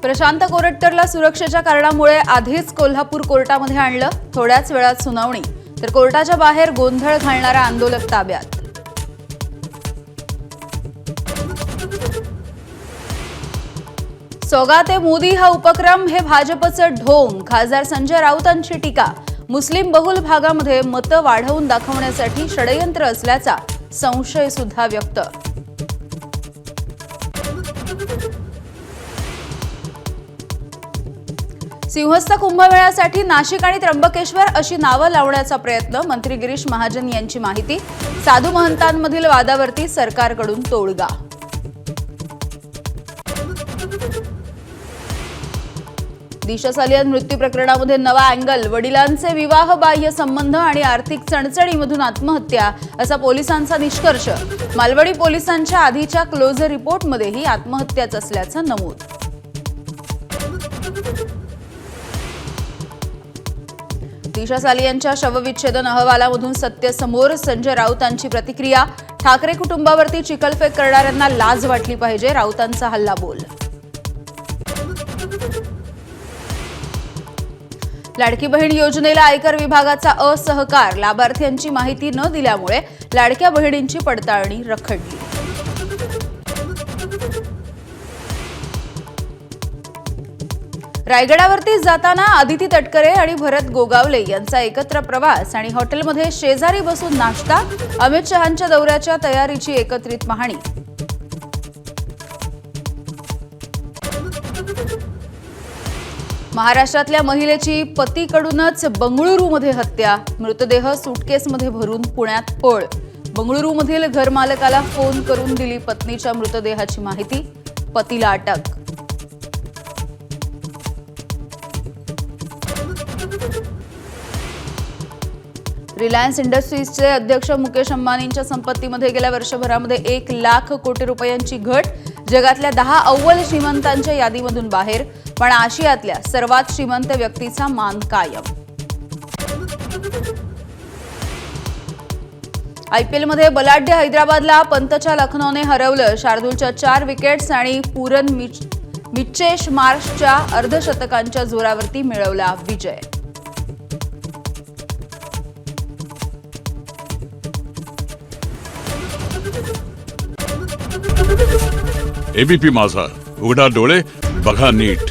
प्रशांत कोरटकरला सुरक्षेच्या कारणामुळे आधीच कोल्हापूर कोर्टामध्ये आणलं. थोड्याच वेळात सुनावणी, तर कोर्टाच्या बाहेर गोंधळ घालणारा आंदोलक ताब्यात. सौगाते मोदी हा उपक्रम हे भाजपचं ढोंग. खासदार संजय राऊतांची टीका. मुस्लिम बहुल भागामध्ये मतं वाढवून दाखवण्यासाठी षडयंत्र असल्याचा संशय सुद्धा व्यक्त. सिंहस्थ कुंभमेळ्यासाठी नाशिक आणि त्र्यंबकेश्वर अशी नावं लावण्याचा प्रयत्न. मंत्री गिरीश महाजन यांची माहिती. साधू महंतांमधील वादावरती सरकारकडून तोडगा. दिशा सालियन मृत्यू प्रकरणामध्ये नवा अँगल. वडिलांचे विवाहबाह्य संबंध आणि आर्थिक चणचणीमधून आत्महत्या असा पोलिसांचा निष्कर्ष. मालवणी पोलिसांच्या आधीच्या क्लोजर रिपोर्टमध्येही आत्महत्याच असल्याचं नमूद. दिशा सालियनच्या शवविच्छेदन अहवालामधून सत्य समोर. संजय राऊतांची प्रतिक्रिया. ठाकरे कुटुंबावरती चिखलफेक करणाऱ्यांना लाज वाटली पाहिजे. राऊतांचा हल्लाबोल. लाडकी बहीण योजनेला आयकर विभागाचा असहकार. लाभार्थ्यांची माहिती न दिल्यामुळे लाडक्या बहिणींची पडताळणी रखडली. रायगडावरती जाताना आदिती तटकरे आणि भरत गोगावले यांचा एकत्र प्रवास आणि हॉटेलमध्ये शेजारी बसून नाश्ता. अमित शहांच्या दौऱ्याच्या तयारीची एकत्रित पाहणी. महाराष्ट्रातल्या महिलेची पतीकडूनच बंगळुरूमध्ये हत्या. मृतदेह सुटकेसमध्ये भरून पुण्यात पळ. बंगळुरूमधील घरमालकाला फोन करून दिली पत्नीच्या मृतदेहाची माहिती. पतीला अटक. रिलायन्स इंडस्ट्रीजचे अध्यक्ष मुकेश अंबानींच्या संपत्तीमध्ये गेल्या वर्षभरामध्ये 1 लाख कोटी रुपयांची घट. जगातल्या 10 अव्वल श्रीमंतांच्या यादीमधून बाहेर. पण आशियातल्या सर्वात श्रीमंत व्यक्तीचा मान कायम. आयपीएलमध्ये बलाढ्य हैदराबादला पंतच्या लखनौने हरवलं. शार्दूलच्या 4 विकेट्स आणि पूरन मिचेश मार्शच्या अर्धशतकांच्या जोरावरती मिळवला विजय. एबीपी माझा, उघडा डोळे बघा नीट.